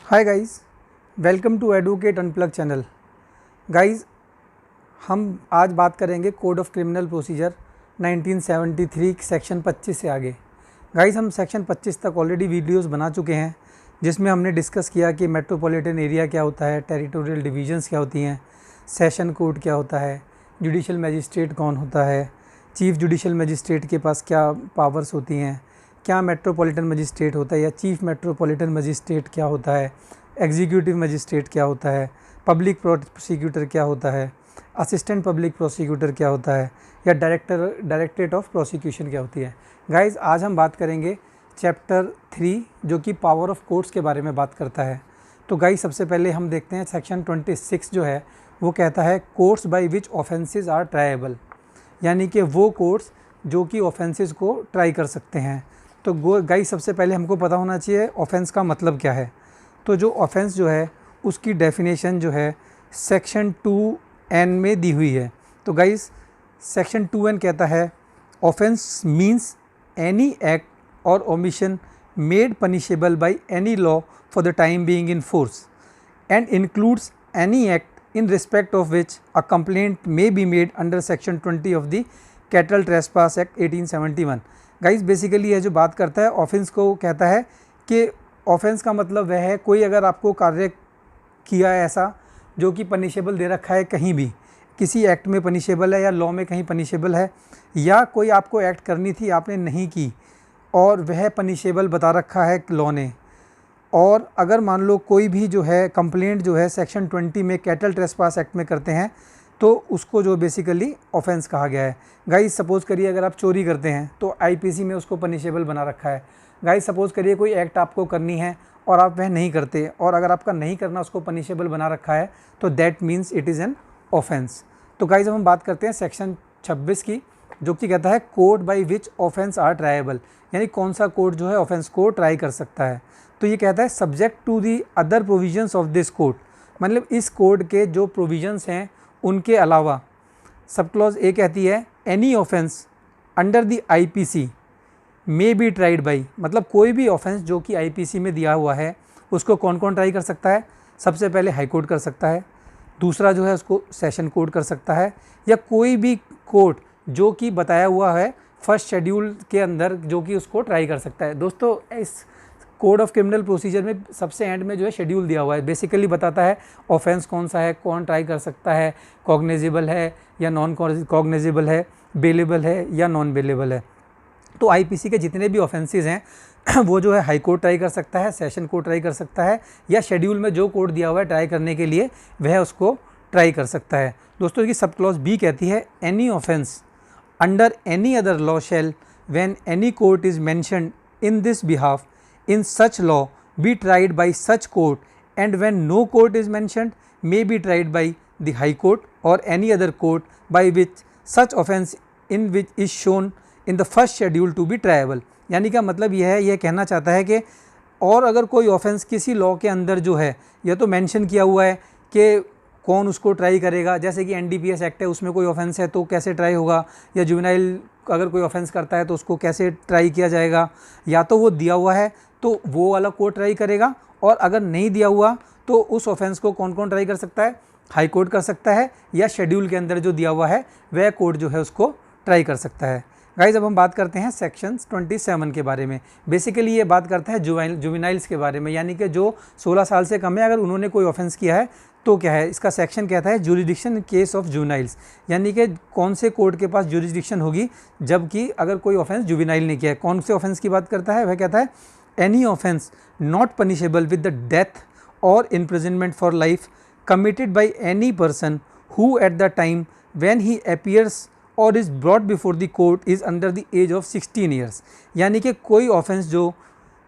Hi guys, welcome to advocate unplug channel. Guys, हम आज बात करेंगे code of criminal procedure 1973 section 25 से आगे। गाइस, हम सेक्शन 25 तक ऑलरेडी वीडियोस बना चुके हैं, जिसमें हमने डिस्कस किया कि मेट्रोपॉलिटन एरिया क्या होता है, टेरिटोरियल डिवीजन्स क्या होती हैं, सेशन कोर्ट क्या होता है, जुडिशल मजिस्ट्रेट कौन होता है, चीफ जुडिशल मजिस्ट्रेट के पास क्या पावर्स होती हैं, क्या मेट्रोपॉलिटन मजिस्ट्रेट होता है या चीफ मेट्रोपॉलिटन मजिस्ट्रेट क्या होता है, एग्जीक्यूटिव मजिस्ट्रेट क्या होता है, पब्लिक प्रोसिक्यूटर क्या होता है, असिस्टेंट पब्लिक प्रोसिक्यूटर क्या होता है, या डायरेक्टरेट ऑफ प्रोसिक्यूशन क्या होती है। गाइस, आज हम बात करेंगे चैप्टर 3 जो कि पावर ऑफ कोर्ट्स के बारे में बात करता है। तो गाइस, सबसे पहले हम देखते हैं सेक्शन 26 जो है वो कहता है courts by which offences are triable, यानी कि वो कोर्ट्स जो कि ऑफेंसेस को ट्राई कर सकते हैं। तो गाइस, सबसे पहले हमको पता होना चाहिए ऑफेंस का मतलब क्या है। तो जो ऑफेंस जो है उसकी डेफिनेशन जो है सेक्शन 2N में दी हुई है। तो गाइस, सेक्शन 2N कहता है ऑफेंस मीन्स एनी एक्ट और omission made punishable by any law for the time being in force and includes any act in respect of which a complaint may be made under section 20 of the cattle trespass act 1871। Guys, basically ये जो बात करता है offence को कहता है कि offence का मतलब वह है कोई अगर आपको कार्य किया है ऐसा जो कि पनिशेबल दे रखा है, कहीं भी किसी एक्ट में पनिशेबल है या लॉ में कहीं पनिशेबल है, या कोई आपको एक्ट करनी थी आपने नहीं की और वह पनिशेबल बता रखा है लॉ ने, और अगर मान लो कोई भी जो है कंप्लेंट जो है सेक्शन 20 में कैटल ट्रेसपास एक्ट में करते हैं तो उसको जो बेसिकली ऑफेंस कहा गया है। गाइस, सपोज़ करिए अगर आप चोरी करते हैं तो आईपीसी में उसको पनिशेबल बना रखा है। गाइस, सपोज़ करिए कोई एक्ट आपको करनी है और आप वह नहीं करते, और अगर आपका नहीं करना उसको पनिशेबल बना रखा है तो that means it is an offence. तो गाइस, अब हम बात करते हैं सेक्शन 26 की, जो कि कहता है code by which offence are triable, यानी कौन सा कोड जो है ऑफेंस को ट्राई कर सकता है। तो ये कहता है subject to the other provisions of this code, मतलब इस कोड के जो प्रोविजंस हैं उनके अलावा। सब क्लॉज ए कहती है any offence under the IPC may be tried by, मतलब कोई भी ऑफेंस जो कि आईपीसी में दिया हुआ है उसको कौन कौन ट्राई कर सकता है। सबसे पहले हाई कोर्ट कर सकता है, दूसरा जो है उसको सेशन कोर्ट कर सकता है, या कोई भी कोर्ट जो कि बताया हुआ है फर्स्ट शेड्यूल के अंदर जो कि उसको ट्राई कर सकता है। दोस्तों, इस कोड ऑफ क्रिमिनल प्रोसीजर में सबसे एंड में जो है शेड्यूल दिया हुआ है, बेसिकली बताता है ऑफेंस कौन सा है, कौन ट्राई कर सकता है, कॉग्निजेबल है या नॉन कॉग्निजेबल है, बेलेबल है या नॉन बेलेबल है। तो आईपीसी के जितने भी ऑफेंसेस हैं वो जो है हाई कोर्ट ट्राई कर सकता है, सेशन कोर्ट ट्राई कर सकता है, या शेड्यूल में जो कोड दिया हुआ है ट्राई करने के लिए वह उसको ट्राई कर सकता है। दोस्तों, की सब क्लॉज बी कहती है any offence under any other law shall when any court is mentioned in this behalf in such law be tried by such court, and when no court is mentioned may be tried by the high court or any other court by which such offence in which is shown in the first schedule to be triable। यानी का मतलब यह है, यह कहना चाहता है कि और अगर कोई ऑफेंस किसी लॉ के अंदर जो है यह तो मेंशन किया हुआ है कि कौन उसको ट्राई करेगा, जैसे कि एनडीपीएस एक्ट है उसमें कोई ऑफेंस है तो कैसे ट्राई होगा, या जुवेनाइल अगर कोई ऑफेंस करता है तो उसको कैसे ट्राई किया जाएगा, या तो वो दिया हुआ है तो वो वाला कोर्ट ट्राई करेगा, और अगर नहीं दिया हुआ तो उस ऑफेंस को कौन कौन ट्राई कर सकता है, हाई कोर्ट कर सकता है, या शेड्यूल के अंदर जो दिया हुआ है वह कोर्ट जो है उसको ट्राई कर सकता है। गाइज, अब हम बात करते हैं सेक्शन 27 के बारे में। बेसिकली ये बात करता है जुवेनाइल्स के बारे में, यानी कि जो 16 साल से कम है अगर उन्होंने कोई ऑफेंस किया है तो क्या है। इसका सेक्शन कहता है jurisdiction in case of juveniles, यानी कि कौन से कोर्ट के पास जुरिडिक्शन होगी जबकि अगर कोई ऑफेंस जुवेनाइल ने किया है। कौन से ऑफेंस की बात करता है, वह कहता है any offence not punishable with the death और imprisonment for life committed by any person who at the time when he appears और is brought before the court is under the age of 16 years. यानी कि कोई offence जो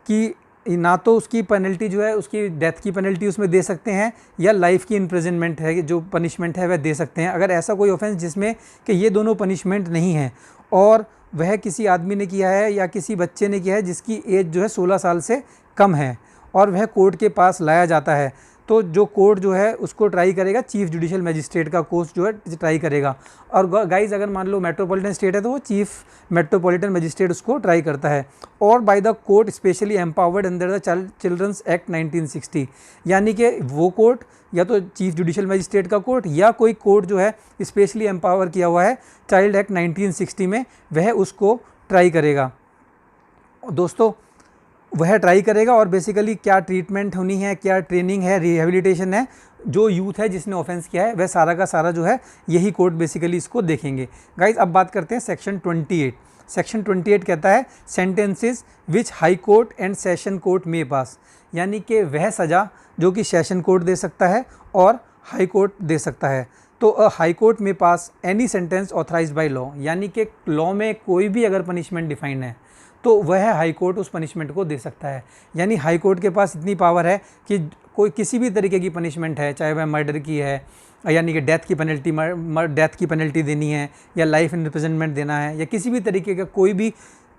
कि ना तो उसकी पेनल्टी जो है उसकी डेथ की पेनल्टी उसमें दे सकते हैं, या लाइफ की इम्प्रिजनमेंट है जो पनिशमेंट है वह दे सकते हैं। अगर ऐसा कोई ऑफेंस जिसमें कि ये दोनों पनिशमेंट नहीं है और वह किसी आदमी ने किया है या किसी बच्चे ने किया है जिसकी एज जो है 16 साल से कम है और वह कोर्ट के पास लाया जाता है, तो जो कोर्ट जो है उसको ट्राई करेगा, चीफ जुडिशियल मजिस्ट्रेट का कोर्स जो है ट्राई करेगा। और गाइज अगर मान लो मेट्रोपॉलिटन स्टेट है तो वो चीफ मेट्रोपॉलिटन मजिस्ट्रेट उसको ट्राई करता है। और by the court specially empowered under the children's act 1960, यानी कि वो कोर्ट या तो चीफ जुडिशियल मजिस्ट्रेट का कोर्ट या कोई कोर्ट जो है स्पेशली एम्पावर किया हुआ है चाइल्ड एक्ट 1960 में, वह उसको ट्राई करेगा। दोस्तों वह ट्राई करेगा और बेसिकली क्या ट्रीटमेंट होनी है, क्या ट्रेनिंग है, रिहेबिलिटेशन है, जो यूथ है जिसने ऑफेंस किया है वह सारा का सारा जो है यही कोर्ट बेसिकली इसको देखेंगे। गाइज अब बात करते हैं सेक्शन 28। सेक्शन 28 कहता है sentences which high court and session court में पास, यानी कि वह सज़ा जो कि सेशन कोर्ट दे सकता है और हाई कोर्ट दे सकता है। तो हाई कोर्ट में pass any sentence authorised by law, यानी कि लॉ में कोई भी अगर पनिशमेंट डिफाइंड है तो वह हाई कोर्ट उस पनिशमेंट को दे सकता है। यानी हाई कोर्ट के पास इतनी पावर है कि कोई किसी भी तरीके की पनिशमेंट है, चाहे वह मर्डर की है, यानी कि डेथ की पेनल्टी देनी है या लाइफ इम्प्रिजनमेंट देना है, या किसी भी तरीके का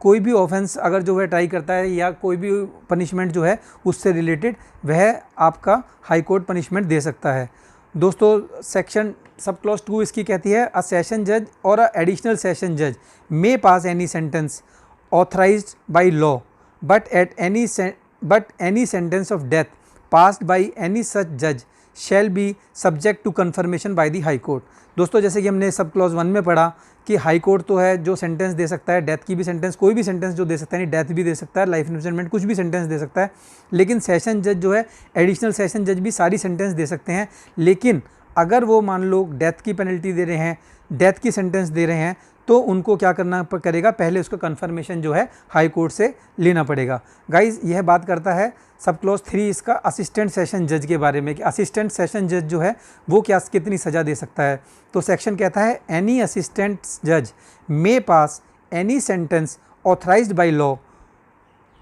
कोई भी ऑफेंस अगर जो है ट्राई करता है या कोई भी पनिशमेंट जो है उससे रिलेटेड, वह आपका हाई कोर्ट पनिशमेंट दे सकता है। दोस्तों सेक्शन सब क्लॉज 2 इसकी कहती है अ सेशन जज और अ एडिशनल सेशन जज may pass any sentence authorized by law but any sentence of death passed by any such judge shall be subject to confirmation by the high court। दोस्तों जैसे कि हमने सब क्लॉज 1 में पढ़ा कि हाई कोर्ट तो है जो सेंटेंस दे सकता है, डेथ की भी सेंटेंस, कोई भी सेंटेंस जो दे सकता है, नहीं डेथ भी दे सकता है, लाइफ इम्प्रिजनमेंट, कुछ भी सेंटेंस दे सकता है। लेकिन सेशन जज जो है, एडिशनल सेशन जज भी सारी सेंटेंस दे सकते हैं। लेकिन अगर वो मान लो डेथ की पेनल्टी दे रहे हैं, डेथ की सेंटेंस दे रहे हैं, तो उनको क्या करना करेगा, पहले उसका कन्फर्मेशन जो है हाई कोर्ट से लेना पड़ेगा। गाइज यह बात करता है सब क्लॉज 3 इसका असिस्टेंट सेशन जज के बारे में कि असिस्टेंट सेशन जज जो है वो क्या कितनी सज़ा दे सकता है। तो सेक्शन कहता है एनी असिस्टेंट जज may pass any sentence authorised by law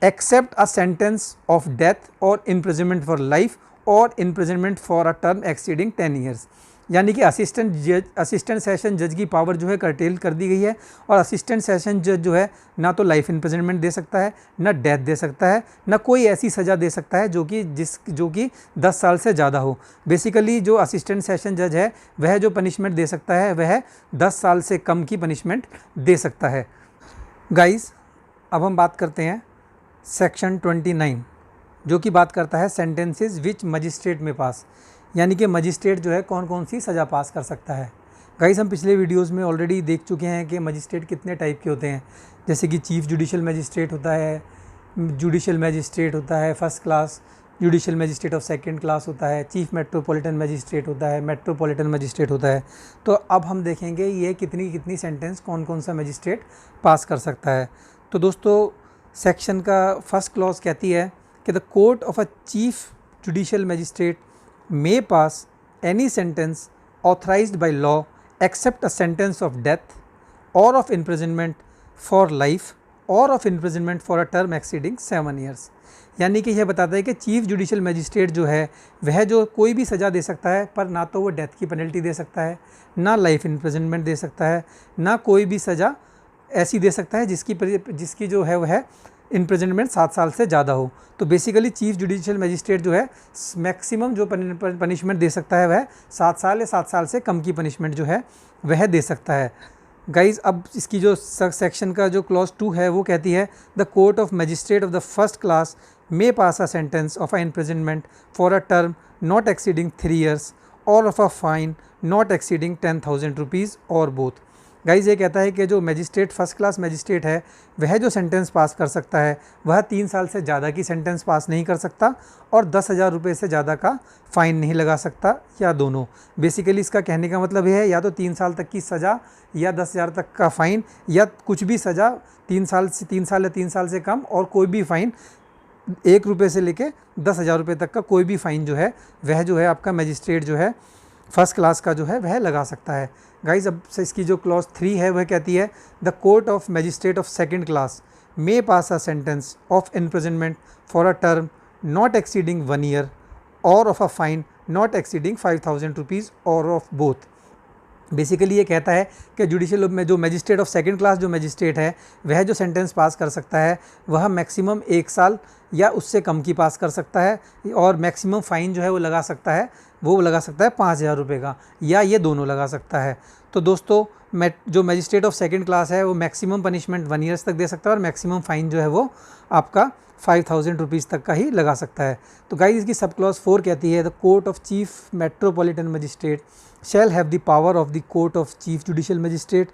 except a sentence of death और इम्प्रिजनमेंट फॉर लाइफ और imprisonment for a term exceeding 10 years. यानी कि असिस्टेंट सेशन जज की पावर जो है कर्टेल कर दी गई है, और असिस्टेंट सेशन जज जो है ना तो लाइफ इम्प्रिजनमेंट दे सकता है, ना डेथ दे सकता है, ना कोई ऐसी सज़ा दे सकता है जो कि 10 साल से ज़्यादा हो। बेसिकली जो असिस्टेंट सेशन जज है वह जो पनिशमेंट दे सकता है वह 10 साल से कम की पनिशमेंट दे सकता है। गाइस अब हम बात करते हैं सेक्शन 29 जो कि बात करता है सेंटेंसेस विच मजिस्ट्रेट में पास, यानी कि मजिस्ट्रेट जो है कौन कौन सी सज़ा पास कर सकता है। गाइस हम पिछले वीडियोस में ऑलरेडी देख चुके हैं कि मजिस्ट्रेट कितने टाइप के होते हैं, जैसे कि चीफ जुडिशियल मजिस्ट्रेट होता है, जुडिशियल मजिस्ट्रेट होता है first class, judicial magistrate of second class होता है, चीफ मेट्रोपॉलिटन मजिस्ट्रेट होता है, मेट्रोपॉलिटन मजिस्ट्रेट होता है। तो अब हम देखेंगे ये कितनी सेंटेंस कौन कौन सा मजिस्ट्रेट पास कर सकता है। तो दोस्तों सेक्शन का फर्स्ट क्लॉज कहती है कि the court of a chief judicial magistrate may pass any sentence authorized by law except a sentence of death or of imprisonment for life or of imprisonment for a term exceeding 7 years। यानी कि यह बताता है कि chief judicial magistrate जो है वह जो कोई भी सज़ा दे सकता है, पर ना तो वो डेथ की पेनल्टी दे सकता है, ना लाइफ इम्प्रिजनमेंट दे सकता है, ना कोई भी सज़ा ऐसी दे सकता है जिसकी जो है वह इम्प्रिजनमेंट 7 साल से ज़्यादा हो। तो बेसिकली चीफ जुडिशियल मजिस्ट्रेट जो है मैक्सिमम जो पनिशमेंट दे सकता है वह 7 साल या 7 साल से कम की पनिशमेंट जो है वह दे सकता है। गाइज अब इसकी जो सेक्शन का जो क्लॉज 2 है वो कहती है the court of magistrate of the first class may pass a sentence of a imprisonment for a term not exceeding 3 years और of a fine not exceeding 10,000 rupees और बोथ। गाइज ये कहता है कि जो मजिस्ट्रेट फर्स्ट क्लास मजिस्ट्रेट है वह जो सेंटेंस पास कर सकता है वह 3 साल से ज़्यादा की सेंटेंस पास नहीं कर सकता और 10,000 रुपये से ज़्यादा का फ़ाइन नहीं लगा सकता, या दोनों। बेसिकली इसका कहने का मतलब यह है या तो 3 साल तक की सज़ा या 10,000 तक का फ़ाइन, या कुछ भी सज़ा 3 साल या 3 साल से कम, और कोई भी फ़ाइन 1 रुपये से लेके 10,000 रुपये तक का कोई भी फ़ाइन जो है वह जो है आपका मजिस्ट्रेट जो है फर्स्ट क्लास का जो है वह लगा सकता है। गाइज अब से इसकी जो क्लॉज 3 है वह कहती है the court of magistrate of second class may pass a sentence of imprisonment for a term not exceeding 1 year और of a fine not exceeding 5,000 rupees और ऑफ बोथ। बेसिकली ये कहता है कि जुडिशियल में जो मजिस्ट्रेट ऑफ सेकंड क्लास जो magistrate है वह जो सेंटेंस पास कर सकता है वह मैक्सिमम 1 साल या उससे कम की पास कर सकता है, और मैक्सिमम फ़ाइन जो है वो लगा सकता है 5,000 रुपये का, या ये दोनों लगा सकता है। तो दोस्तों जो मजिस्ट्रेट ऑफ सेकंड क्लास है वो मैक्सिमम पनिशमेंट 1 ईयर्स तक दे सकता है, और मैक्सिमम फ़ाइन जो है वो आपका 5,000 रुपीज़ तक का ही लगा सकता है। तो गाइस इसकी सब क्लॉज 4 कहती है the court of chief metropolitan magistrate shall have the power of the court of chief judicial magistrate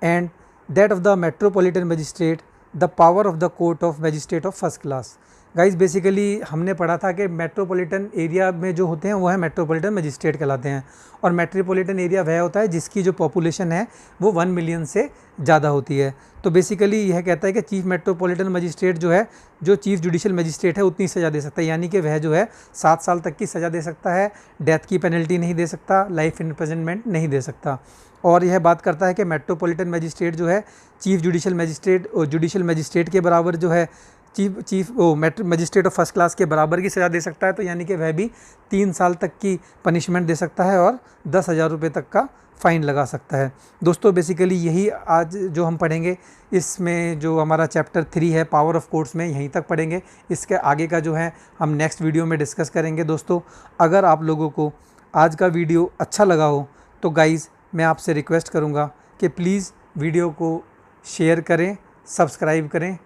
and that of the metropolitan magistrate the power of the court of magistrate of first class। Guys basically हमने पढ़ा था कि metropolitan area में जो होते हैं वो है मेट्रोपॉलिटन मजिस्ट्रेट कहलाते हैं, और मेट्रोपॉलिटन एरिया वह होता है जिसकी जो पॉपुलेशन है वो 1 मिलियन से ज़्यादा होती है। तो बेसिकली यह कहता है कि चीफ मेट्रोपॉलिटन मजिस्ट्रेट जो है, जो चीफ जुडिशियल मजिस्ट्रेट है उतनी सज़ा दे सकता है, यानी कि वह जो है 7 साल तक की सज़ा दे सकता है, डेथ की पेनल्टी नहीं दे सकता, लाइफ इम्प्रिजनमेंट नहीं दे सकता। और यह बात करता है कि मेट्रोपॉलिटन मजिस्ट्रेट जो है चीफ जुडिशियल मजिस्ट्रेट के बराबर जो है मजिस्ट्रेट ऑफ फर्स्ट क्लास के बराबर की सज़ा दे सकता है, तो यानी कि वह भी 3 साल तक की पनिशमेंट दे सकता है और 10,000 रुपये तक का फ़ाइन लगा सकता है। दोस्तों बेसिकली यही आज जो हम पढ़ेंगे, इसमें जो हमारा चैप्टर 3 है पावर ऑफ कोर्ट्स में, यहीं तक पढ़ेंगे। इसके आगे का जो है हम नेक्स्ट वीडियो में डिस्कस करेंगे। दोस्तों अगर आप लोगों को आज का वीडियो अच्छा लगा हो तो गाइज़ मैं आपसे रिक्वेस्ट करूँगा कि प्लीज़ वीडियो को शेयर करें, सब्सक्राइब करें।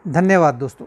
धन्यवाद दोस्तों।